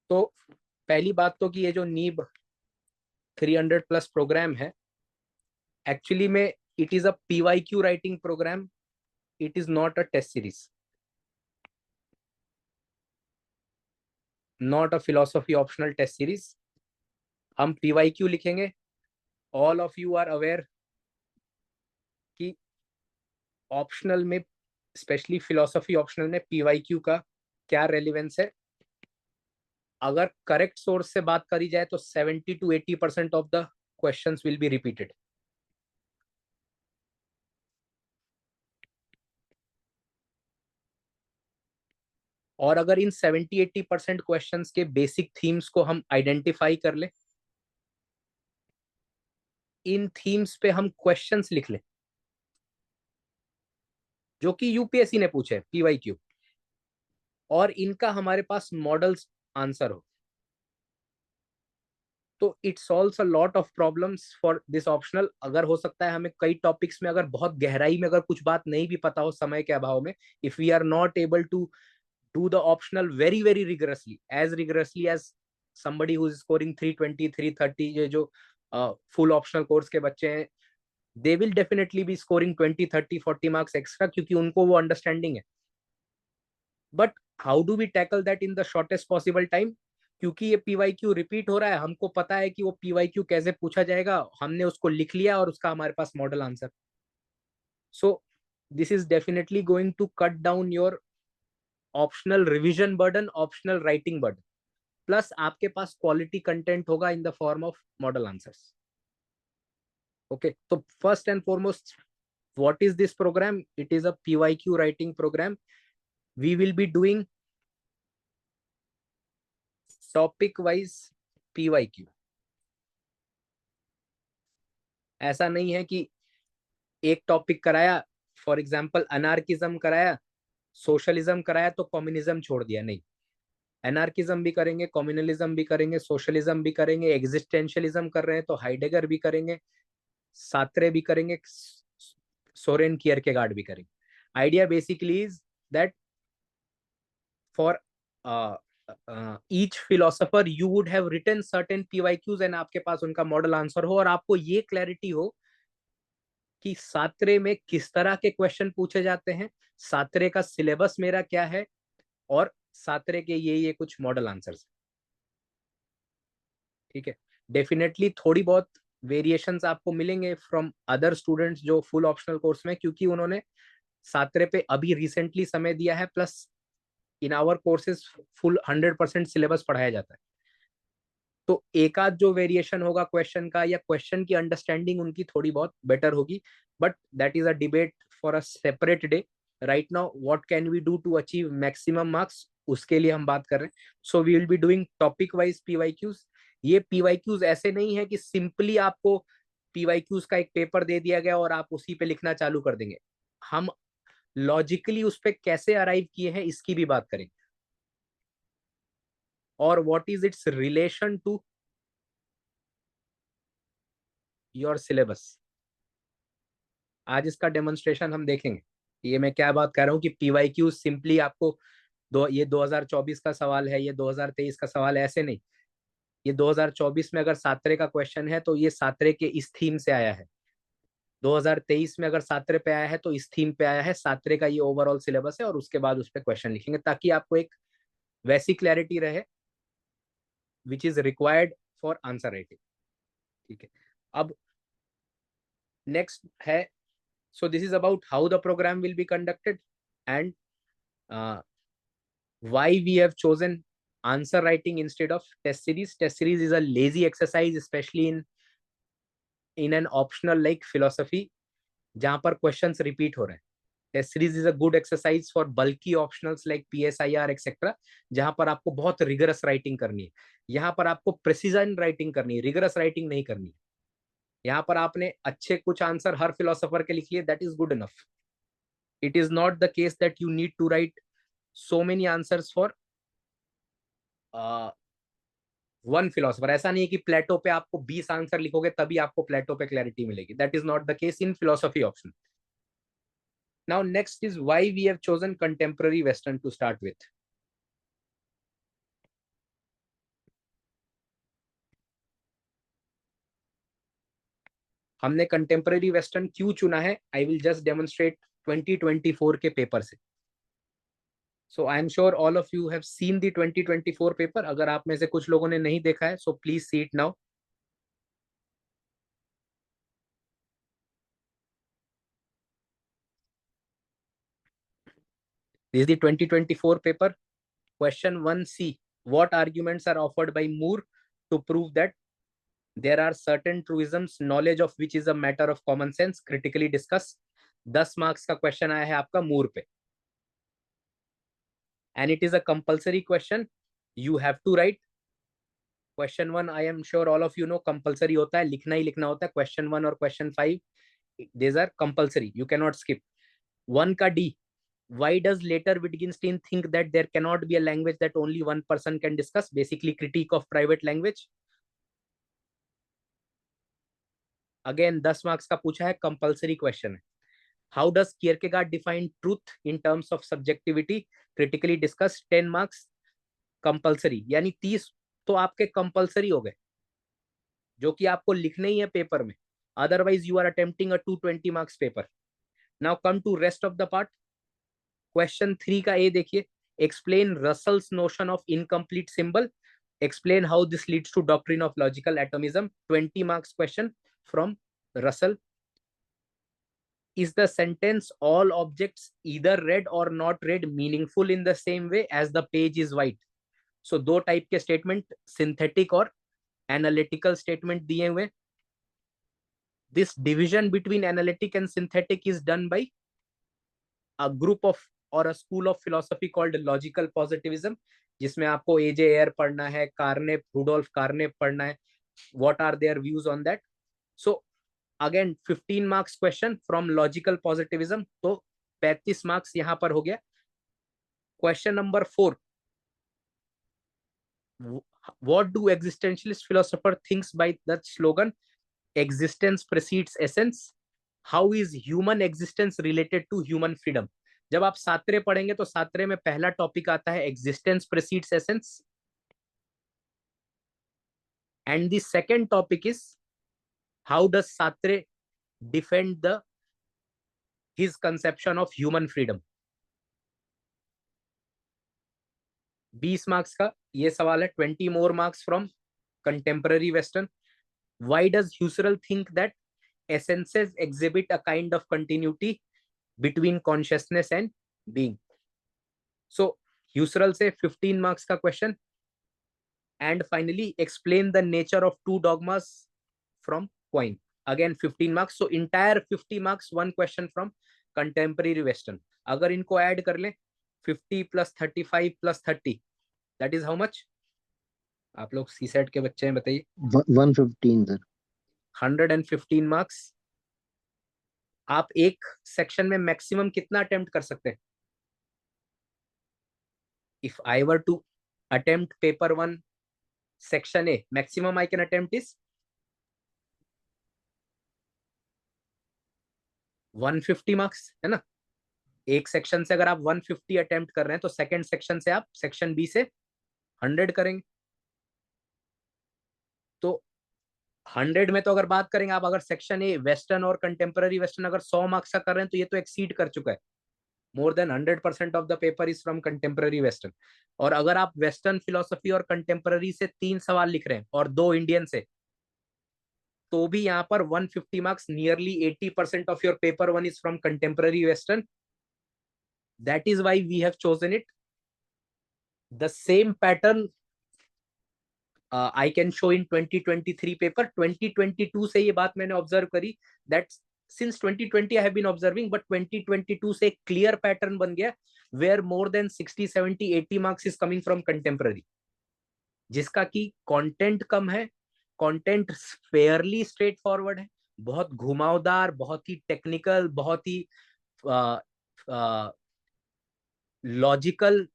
तो पहली बात तो कि ये जो नीब 300 प्लस प्रोग्राम है, एक्चुअली में it is a PYQ writing program, it is not a test series, not a philosophy optional test series. हम पीवाईक्यू लिखेंगे। All of you are aware कि ऑप्शनल में, स्पेशली फिलोसफी ऑप्शनल में, PYQ का क्या relevance है। अगर करेक्ट सोर्स से बात करी जाए तो 70 to 80% of the questions will be repeated. और अगर इन 70-80% क्वेश्चंस के बेसिक थीम्स को हम आइडेंटिफाई कर ले, इन थीम्स पे हम क्वेश्चंस लिख ले जो कि यूपीएससी ने पूछे, पीवाईक्यू, और इनका हमारे पास मॉडल्स आंसर हो, तो it solves a lot of problems for this optional. अगर हो सकता है हमें कई टॉपिक्स में अगर बहुत गहराई में अगर कुछ बात नहीं भी पता हो समय के अभाव में, if we are not able to do the optional very rigorously as somebody who is scoring 320 330, ये जो फुल ऑप्शनल कोर्स के बच्चे हैं, they will definitely be scoring 20 30 40 marks extra, क्योंकि उनको वो अंडरस्टैंडिंग है। But how do we tackle that in the shortest possible time? क्योंकि ये पीवाईक्यू रिपीट हो रहा है, हमको पता है कि वो पीवाईक्यू कैसे पूछा जाएगा, हमने उसको लिख लिया और उसका हमारे पास model answer. So this is definitely going to cut down your optional revision burden, optional writing burden, plus आपके पास क्वालिटी कंटेंट होगा in the form of model answers. Okay, तो first and foremost, what is this program? It is a PYQ writing program. We will be doing topic wise PYQ. ऐसा नहीं है कि एक topic कराया, फॉर एग्जांपल अनार्किज्म कराया, socialism कराया तो कम्युनिज्म छोड़ दिया, नहीं। एनार्किज्म भी करेंगे, कम्युनलिज्म भी करेंगे, सोशलिज्म भी करेंगे, एग्जिस्टेंशियलिज्म कर रहे हैं तो हाइडेगर भी करेंगे, सात्रे भी करेंगे, सोरेन कियरकेगार्ड भी करेंगे। Idea basically is that for each philosopher you would have written certain PYQs and आपके पास उनका मॉडल आंसर हो, और आपको ये क्लैरिटी हो कि सात्रे में किस तरह के क्वेश्चन पूछे जाते हैं, सात्रे का सिलेबस मेरा क्या है, और सात्रे के ये कुछ मॉडल आंसर्स। ठीक है, डेफिनेटली थोड़ी बहुत वेरिएशंस आपको मिलेंगे फ्रॉम अदर स्टूडेंट्स जो फुल ऑप्शनल कोर्स में, क्योंकि उन्होंने सात्रे पे अभी रिसेंटली समय दिया है, plus in our courses full 100% syllabus पढ़ाया जाता है। तो एक आध जो वेरिएशन होगा क्वेश्चन का, या क्वेश्चन की अंडरस्टैंडिंग उनकी थोड़ी बहुत बेटर होगी, but that is a debate for a separate day. Right now what can we do to achieve maximum marks, उसके लिए हम बात कर रहे हैं। So we will be doing topic wise PYQs. ये पीवाईक्यूज ऐसे नहीं है कि सिंपली आपको पीवाईक्यूज का एक पेपर दे दिया गया और आप उसी पे लिखना चालू कर देंगे। हम लॉजिकली उस पर कैसे अराइव किए हैं इसकी भी बात करेंगे, और what is its relation to your syllabus. आज इसका डेमोन्स्ट्रेशन हम देखेंगे। ये मैं क्या बात कर रहा हूँ कि पीवाईक्यू सिंपली आपको ये 2024 का सवाल है, ये 2023 का सवाल है, ऐसे नहीं। ये 2024 में अगर सातरे का क्वेश्चन है तो ये सातरे के इस थीम से आया है, 2023 में अगर सातरे पे आया है तो इस थीम पे आया है, सातरे का ये ओवरऑल सिलेबस है, और उसके बाद उस पर क्वेश्चन लिखेंगे ताकि आपको एक वैसी क्लैरिटी रहे which is required for answer writing. ठीक है, अब नेक्स्ट है, so this is about how the program will be conducted, and why we have chosen answer writing instead of test series. Test series is a lazy exercise, especially in an optional like philosophy, जहां पर questions repeat हो रहे हैं। Test series is a good exercise for bulky optionals like PSIR etcetera, जहां पर आपको बहुत rigorous writing करनी है। यहाँ पर आपको प्रिसीजन राइटिंग करनी है, रिगरस राइटिंग नहीं करनी है। यहाँ पर आपने अच्छे कुछ आंसर हर फिलोसोफर के लिख लिए, that is good enough. It is not the case that you need to write so many answers for one philosopher. ऐसा नहीं है कि प्लेटो पे आपको 20 आंसर लिखोगे तभी आपको प्लेटो पे क्लैरिटी मिलेगी, that is not the case in philosophy option. Now next is why we have chosen contemporary western to start with. हमने कंटेम्पररी वेस्टर्न क्यों चुना है, आई विल जस्ट डेमोन्स्ट्रेट 2024 के पेपर से. So I am sure all of you have seen the 2024 paper. अगर आप में से कुछ लोगों ने नहीं देखा है, so please see it now. This is the 2024 paper. Question 1C. What arguments are offered by Moore to prove that there are certain truisms, knowledge of which is a matter of common sense, critically discuss. 10 marks का question आया है आपका मूर पे. And it is a compulsory question. You have to write. Question 1, I am sure all of you know, compulsory होता है, लिखना ही लिखना होता है. Question 1 और Question 5, these are compulsory. You cannot skip. 1 का D. Why does later Wittgenstein think that there cannot be a language that only one person can discuss? Basically, critique of private language. Again, 10 marks का पूछा है, compulsory question है. How does Kierkegaard define truth in terms of subjectivity? Critically discuss. 10 marks compulsory, यानी 30 तो आपके compulsory हो गए, जो कि आपको लिखने ही है पेपर में. Otherwise you are attempting a 220 marks paper. Now come to rest of the part. Question 3 का ए देखिए. Explain Russell's notion of incomplete symbol. Explain how this leads to doctrine of logical atomism. 20 marks question from Russell. Is the sentence all objects either read or not read meaningful in the same way as the page is white? So दो type के statement, synthetic और analytical statement दिए हुए. This division between analytic and synthetic is done by a group of or a school of philosophy called logical positivism, जिसमें आपको एजे air पढ़ना है, कार्नेप, Rudolf कार्नेप पढ़ना है. What are their views on that? So again 15 marks question from logical positivism. तो 35 marks यहां पर हो गया. Question number 4. What do existentialist philosopher thinks by that slogan, existence precedes essence? How is human existence related to human freedom? जब आप सात्रे पढ़ेंगे तो सात्रे में पहला टॉपिक आता है existence precedes essence, and the second topic is how does Sartre defend the his conception of human freedom. 20 marks का ये सवाल है. 20 more marks from contemporary western. Why does Husserl think that essences exhibit a kind of continuity between consciousness and being? So Husserl से 15 marks का question. And finally explain the nature of two dogmas from Quine. Again 15 marks. So entire 50 marks, one question from contemporary western. अगर इनको add कर लें, 50 plus 35 plus 30, that is how much? आप लोग सी set के बच्चे हैं, बताइए. 115 सर. 115 मार्क्स. आप एक सेक्शन में मैक्सिमम कितना अटेम्प्ट कर सकते हैं? If I were to attempt paper 1 section A, maximum I can attempt is 150 marks, है ना. एक सेक्शन से अगर आप 150 अटेम्प्ट कर रहे हैं तो सेकंड सेक्शन से आप सेक्शन बी से 100 करेंगे. तो 100 में तो अगर बात करेंगे आप, अगर सेक्शन ए वेस्टर्न और कंटेम्पररी वेस्टर्न अगर 100 मार्क्स का कर रहे हैं तो ये तो एक्सीड कर चुका है. More than 100% of the paper is from contemporary western. और अगर आप वेस्टर्न फिलोसफी और कंटेम्पररी से 3 सवाल लिख रहे हैं और 2 इंडियन से, तो भी यहाँ पर 150 marks, nearly 80% of your paper 1 is from contemporary western. That is why we have chosen it. The same pattern I can show in 2023 paper. 2022 से ये बात मैंने ऑब्जर्व करी, that since 2020 I have been observing, but 2022 से clear pattern बन गया where more than 60 70 80 marks is coming from contemporary, जिसका कि कंटेंट कम है, कंटेंट फेयरली स्ट्रेट फॉरवर्ड है, बहुत घुमावदार, बहुत ही टेक्निकल, बहुत ही लॉजिकल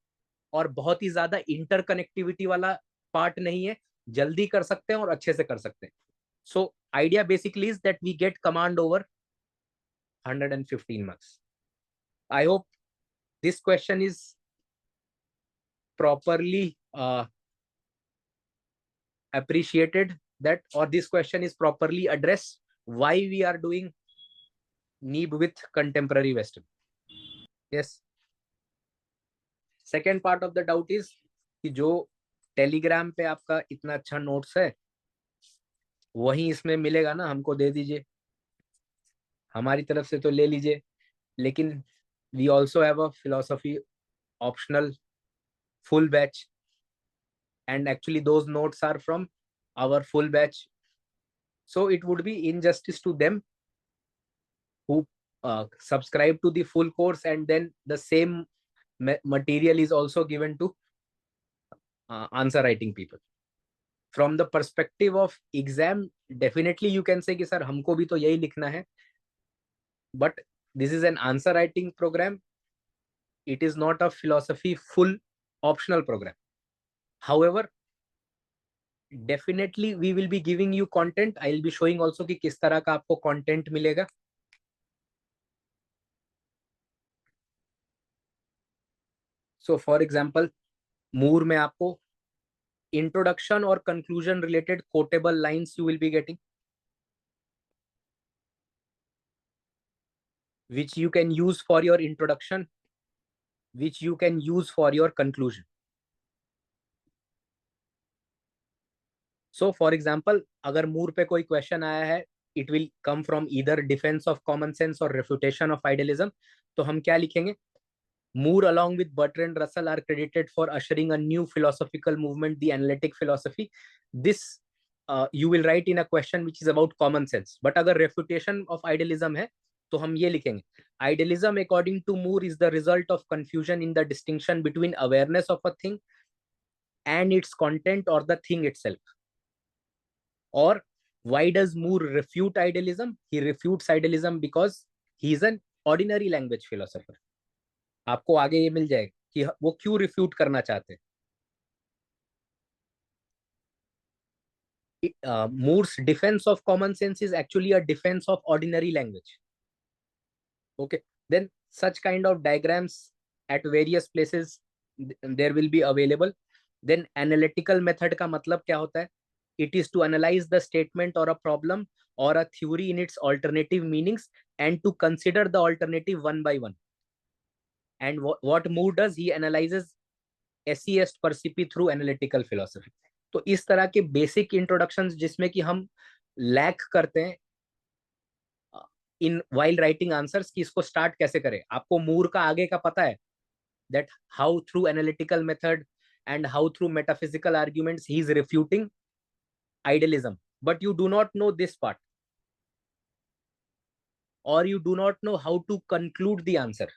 और बहुत ही ज्यादा इंटरकनेक्टिविटी वाला पार्ट नहीं है. जल्दी कर सकते हैं और अच्छे से कर सकते हैं. So idea basically is that we get command over 115 marks. I hope this question is properly appreciated, that or this question is properly addressed why we are doing NEEB with contemporary Western. Yes. Second part of the doubt is कि जो Telegram पे आपका इतना अच्छा notes है वही इसमें मिलेगा ना, हमको दे दीजिए, हमारी तरफ से तो ले लीजिए, लेकिन we also have a philosophy optional full batch, and actually those notes are from our full batch, so it would be injustice to them who subscribe to the full course, and then the same material is also given to answer writing people. From the perspective of exam, definitely you can say कि sir हमको भी तो यही लिखना है, but this is an answer writing program, it is not a philosophy full optional program. However, definitely we will be giving you content. I'll be showing also कि किस तरह का आपको content मिलेगा. So for example, Moore में आपको introduction और conclusion related quotable lines you will be getting, which you can use for your introduction, which you can use for your conclusion. So for example, अगर Moore पे कोई question आया है, it will come from either defense of common sense or refutation of idealism. तो हम क्या लिखेंगे? Moore along with Bertrand Russell are credited for ushering a new philosophical movement, the analytic philosophy. This you will write in a question which is about common sense. But अगर refutation of idealism है, तो हम ये लिखेंगे, idealism according to Moore is the result of confusion in the distinction between awareness of a thing and its content or the thing itself. Or why does Moore refute idealism? He refutes idealism because he is an ordinary language philosopher. आपको आगे ये मिल जाएगा कि वो क्यों refute करना चाहते हैं. Moore's defense of common sense is actually a defense of ordinary language. Okay, then such kind of diagrams at various places there will be available. Then analytical method का मतलब क्या होता है? It is to analyze the statement or a problem or a theory in its alternative meanings and to consider the alternative one by one. And what Moore does, he analyzes SES percipi through analytical philosophy. तो इस तरह के basic introductions जिसमें कि हम lack करते हैं in while writing answers, कि इसको स्टार्ट कैसे करें. आपको मूर का आगे का पता है, that how through analytical method and how through metaphysical arguments he is refuting idealism, but you do not know this part, or you do not know how to conclude the answer.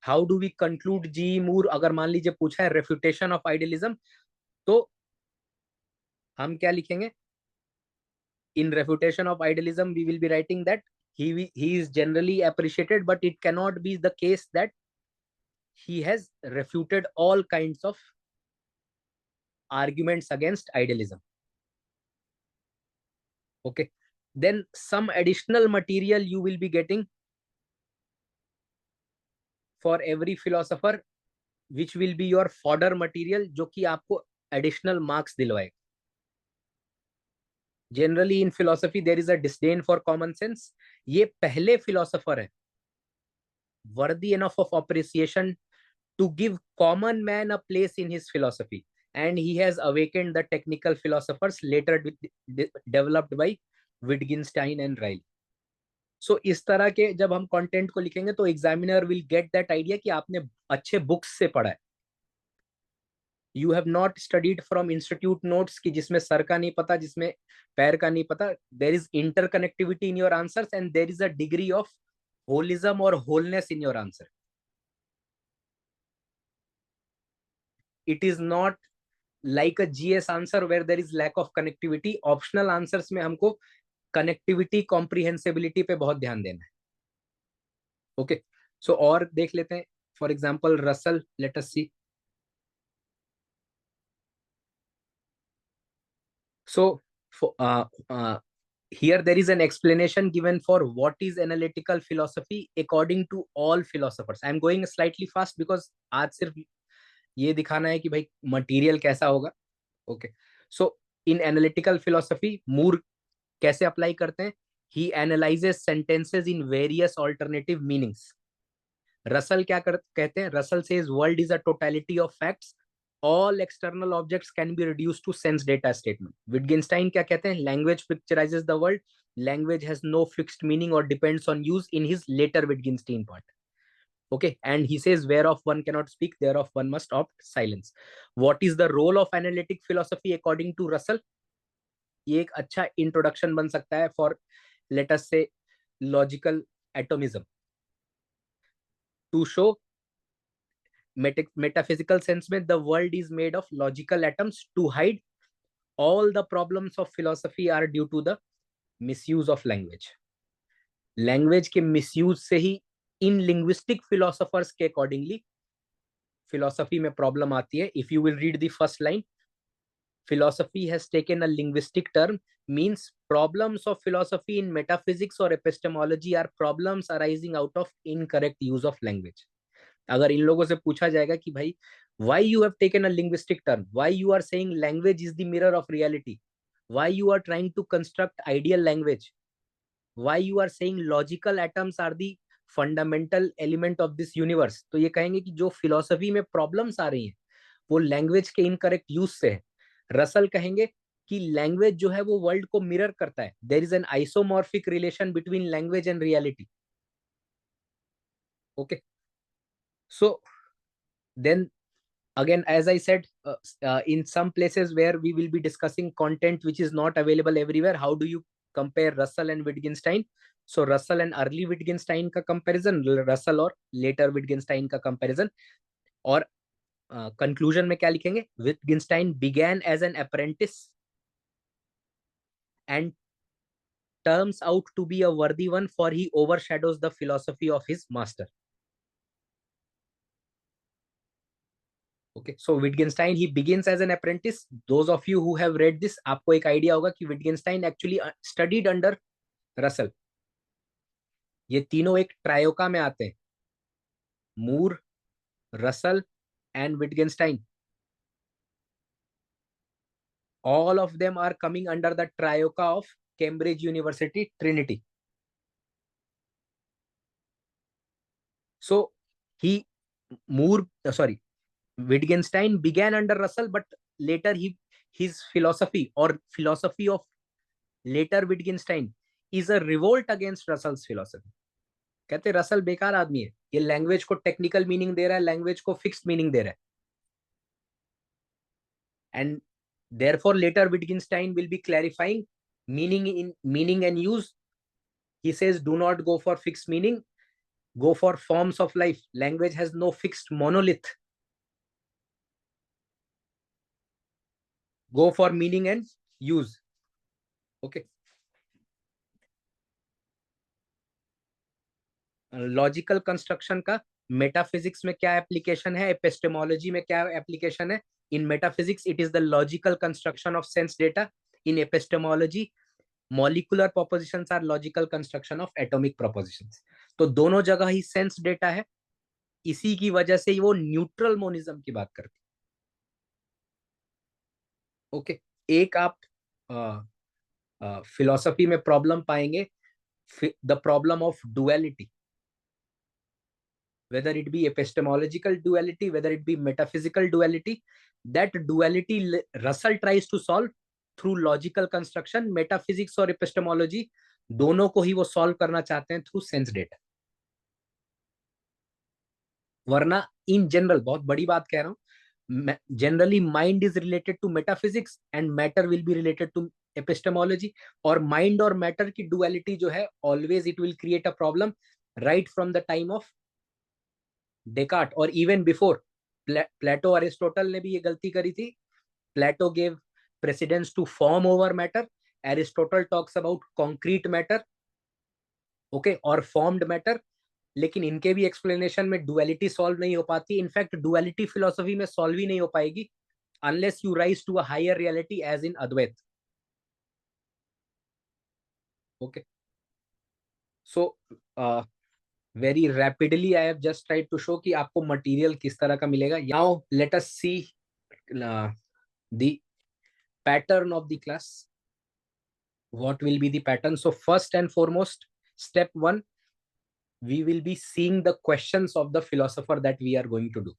How do we conclude G. Moore? अगर मान लीजिए पूछा है refutation of idealism, तो हम क्या लिखेंगे? In refutation of idealism we will be writing that he is generally appreciated, but it cannot be the case that he has refuted all kinds of arguments against idealism. Okay, then some additional material you will be getting for every philosopher, which will be your fodder material, जो कि आपको additional marks दिलवाएगा. Generally in philosophy there is a disdain for common sense. ये पहले philosopher है worthy enough of appreciation to give common man a place in his philosophy, and he has awakened the technical philosophers later developed by Wittgenstein and Ryle. So इस तरह के जब हम content को लिखेंगे तो examiner will get that idea कि आपने अच्छे बुक्स से पढ़ा है. You have not studied from institute notes की जिसमें सर का नहीं पता, जिसमें पैर का नहीं पता. There is interconnectivity in your answers and there is a degree of holism और wholeness in your answer. It is not like a GS answer where there is lack of connectivity. Optional answers में हमको connectivity, comprehensibility पे बहुत ध्यान देना है. Okay, so और देख लेते हैं. For example, Russell, let us see. So here there is an explanation given for what is analytical philosophy according to all philosophers. I am going slightly fast because आज सिर्फ ये दिखाना है कि भाई मटेरियल कैसा होगा. ओके, सो इन एनालिटिकल फिलोसफी मूर कैसे अप्लाई करते हैं? he analyzes sentences in various alternative meanings. Russell क्या कहते हैं? Russell says world is a totality of facts, all external objects can be reduced to sense data statement. Wittgenstein क्या कहते हैं? Language picturizes the world, language has no fixed meaning or depends on use, in his later Wittgenstein part. Okay, and he says whereof one cannot speak, thereof one must opt silence. What is the role of analytic philosophy according to Russell? ये एक अच्छा introduction बन सकता है for let us say logical atomism, to show metaphysical sense में the world is made of logical atoms to hide all the problems of philosophy are due to the misuse of language. Language के misuse से ही इन linguistic philosophers के accordingly philosophy में problem आती है. If you will read the first line, philosophy has taken a linguistic term, means problems of philosophy in metaphysics or epistemology are problems arising out of incorrect use of language. अगर इन लोगों से पूछा जाएगा कि भाई why you have taken a linguistic term, why you are saying language is the mirror of reality, why you are trying to construct ideal language, why you are saying logical atoms are the fundamental element of this universe, तो ये कहेंगे कि जो philosophy में problems आ रही हैं वो language के इनकरेक्ट यूज से है. रसल कहेंगे कि लैंग्वेज जो है वो वर्ल्ड को मिरर करता है. There is an isomorphic relation between language and reality. Okay, so then again, as I said, in some places where we will be discussing content which is not available everywhere, how do you compare Russell and Wittgenstein? So Russell and early Wittgenstein का comparison, Russell और later Wittgenstein का comparison, और conclusion में क्या लिखेंगे? Wittgenstein began as an apprentice and turns out to be a worthy one, for he overshadows the philosophy of his master. Okay, so Wittgenstein, he begins as an apprentice. Those of you who have read this, आपको एक idea होगा कि Wittgenstein actually studied under Russell. ये तीनों एक ट्रायोका में आते हैं, मूर, Russell and Wittgenstein. All of them are coming under the trioca of Cambridge University, Trinity. So Wittgenstein began under Russell, but later his philosophy or philosophy of later Wittgenstein is a revolt against Russell's philosophy. कहते Russell बेकार आदमी है, ये language को technical meaning दे रहा है, language को fixed meaning दे रहा है. And therefore later Wittgenstein will be clarifying meaning and use. He says do not go for fixed meaning, go for forms of life. Language has no fixed monolith. Go for meaning and use. Okay. Logical construction का metaphysics में क्या application है, epistemology में क्या application है? In metaphysics it is the logical construction of sense data. In epistemology molecular propositions are logical construction of atomic propositions. तो दोनों जगह ही सेंस डेटा है, इसी की वजह से वो न्यूट्रल मोनिज्म की बात करती. ओके, एक आप फिलोसफी में प्रॉब्लम पाएंगे, the problem of duality. Whether it be epistemological duality, whether it be metaphysical duality, that duality Russell tries to solve through logical construction. Metaphysics और epistemology दोनों को ही वो सॉल्व करना चाहते हैं थ्रू सेंस डेटा. वरना इन जनरल, बहुत बड़ी बात कह रहा हूं, generally mind is related to metaphysics and matter will be related to epistemology. और माइंड और मैटर की डुअलिटी जो है, always it will create a problem right from the time of Descartes और इवन बिफोर. प्लेटो, अरिस्टोटल ने भी ये गलती करी थी. Plato gave precedence to form over matter, Aristotle talks about concrete matter, okay, और फॉर्म्ड मैटर. लेकिन इनके भी एक्सप्लेनेशन में डुअलिटी सॉल्व नहीं हो पाती. इनफैक्ट डुअलिटी फिलोसफी में सॉल्व ही नहीं हो पाएगी unless you rise to a higher reality as in Advaita. Okay, so very rapidly I have just tried to show कि आपको मटेरियल किस तरह का मिलेगा. Now let us see the pattern of the class. What will be the pattern? So first and foremost, step one, we will be seeing the questions of the philosopher that we are going to do.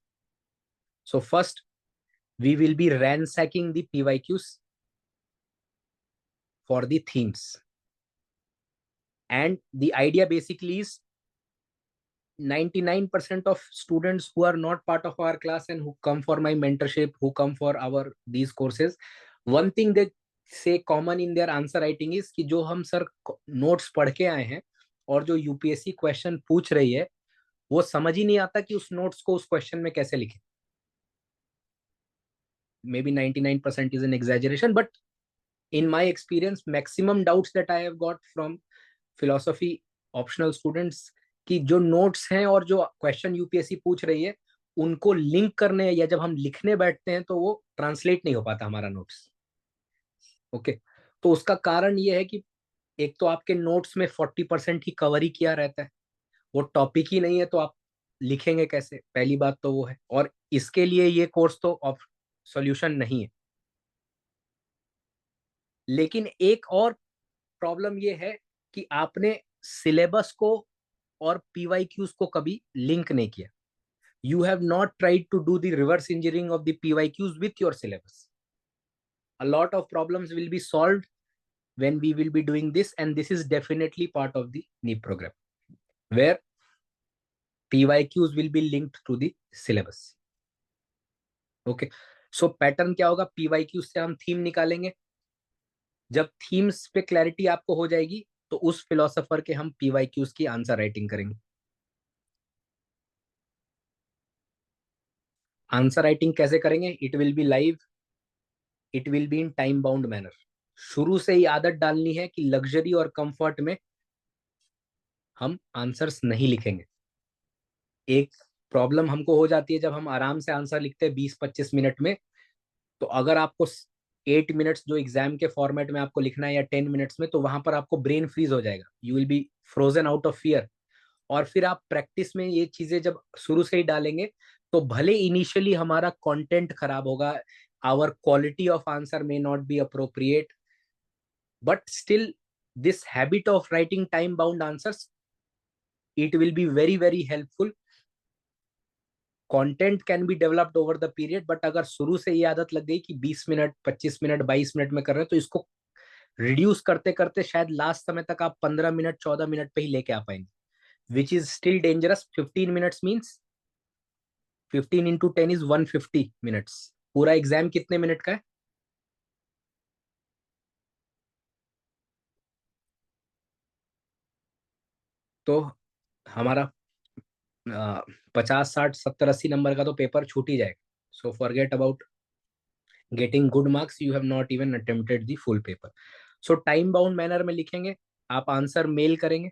So first, we will be ransacking the PYQs for the themes. And the idea basically is 99% of students who are not part of our class and who come for my mentorship, who come for our these courses, one thing they say common in their answer writing is कि जो हम sir notes पढ़ के आए हैं और जो UPSC question पूछ रही है वो समझ ही नहीं आता कि उस नोट्स को उस क्वेश्चन में कैसे लिखें. Maybe 99% is an exaggeration, but in my experience, maximum doubts that I have got from philosophy optional students कि जो नोट्स हैं और जो क्वेश्चन यूपीएससी पूछ रही है उनको लिंक करने या जब हम लिखने बैठते हैं तो वो ट्रांसलेट नहीं हो पाता हमारा नोट्स. ओके, तो उसका कारण ये है कि एक तो आपके नोट्स में 40% ही कवर ही किया रहता है, वो टॉपिक ही नहीं है तो आप लिखेंगे कैसे, पहली बात तो वो है. और इसके लिए ये कोर्स तो सॉल्यूशन नहीं है. लेकिन एक और प्रॉब्लम ये है कि आपने सिलेबस को और पीवाईक्यूज को कभी लिंक नहीं किया. You have not tried to do the reverse engineering of the PYQs with your syllabus. A lot of problems will be solved when we will be doing this, and this is definitely part of the NEEP program, where PYQs will be linked to the syllabus. Okay, so pattern क्या होगा? PYQs से हम theme निकालेंगे. जब themes पे clarity आपको हो जाएगी तो उस फिलोसोफर के हम PYQs की आंसर राइटिंग करेंगे. आंसर राइटिंग कैसे करेंगे? It will be live, it will be in time bound manner. शुरू से ही आदत डालनी है कि लग्जरी और कंफर्ट में हम आंसर्स नहीं लिखेंगे. एक प्रॉब्लम हमको हो जाती है जब हम आराम से आंसर लिखते हैं 20-25 मिनट में. तो अगर आपको 8 मिनट्स जो एग्जाम के फॉर्मेट में आपको लिखना है या 10 मिनट्स में, तो वहां पर आपको ब्रेन फ्रीज हो जाएगा, you will be frozen out of fear. और फिर आप प्रैक्टिस में ये चीजें जब शुरू से ही डालेंगे तो भले इनिशियली हमारा कंटेंट खराब होगा, our quality of answer may not be appropriate, but still this habit of writing time bound answers, it will be very very helpful. Content can be developed over the period, but अगर शुरू से ये आदत लग गई कि 20 minute 25 minute 22 minute में कर रहे हैं तो इसको रिड्यूस करते करते शायद लास्ट समय तक आप 15 मिनट 14 मिनट पे ही लेके आ पाएंगे, which is still dangerous. 15 minutes means 15 into 10 is 150 minutes. पूरा एग्जाम कितने मिनट का है? तो हमारा 50 60 70 80 नंबर का तो पेपर छूट ही जाएगा. So forget about getting good marks, you have not even attempted the full paper. So time bound manner में लिखेंगे, आप आंसर मेल करेंगे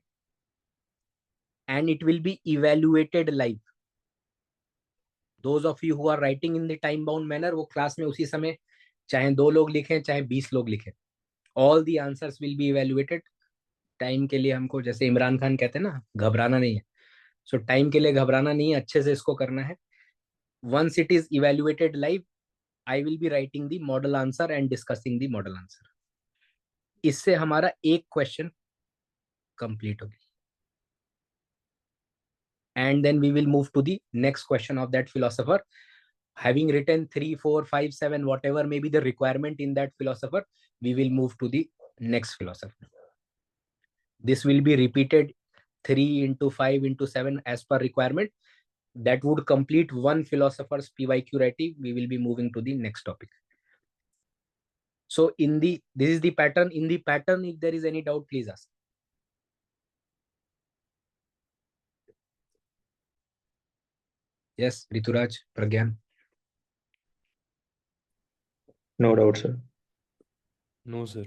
and it will be evaluated live. Those of you who are writing in the time bound manner, वो class में उसी समय चाहे 2 लोग लिखें चाहे 20 लोग लिखें, all the answers will be evaluated. Time के लिए हमको, जैसे इमरान खान कहते हैं ना, घबराना नहीं है. सो टाइम के लिए घबराना नहीं है, अच्छे से इसको करना है. once it is evaluated live, I will be writing the model answer and discussing the model answer. इससे हमारा एक क्वेश्चन कंप्लीट होगी. And then we will move to the next question of that philosopher. Having written 3 4 5 7 whatever may be the requirement in that philosopher, we will move to the next philosopher. This will be repeated 3 into 5 into 7 as per requirement. That would complete one philosopher's PYQ writing. We will be moving to the next topic. So this is the pattern. In the pattern, if there is any doubt, please ask. Yes, Rituraj, Pragyan. No doubt, sir. No, sir.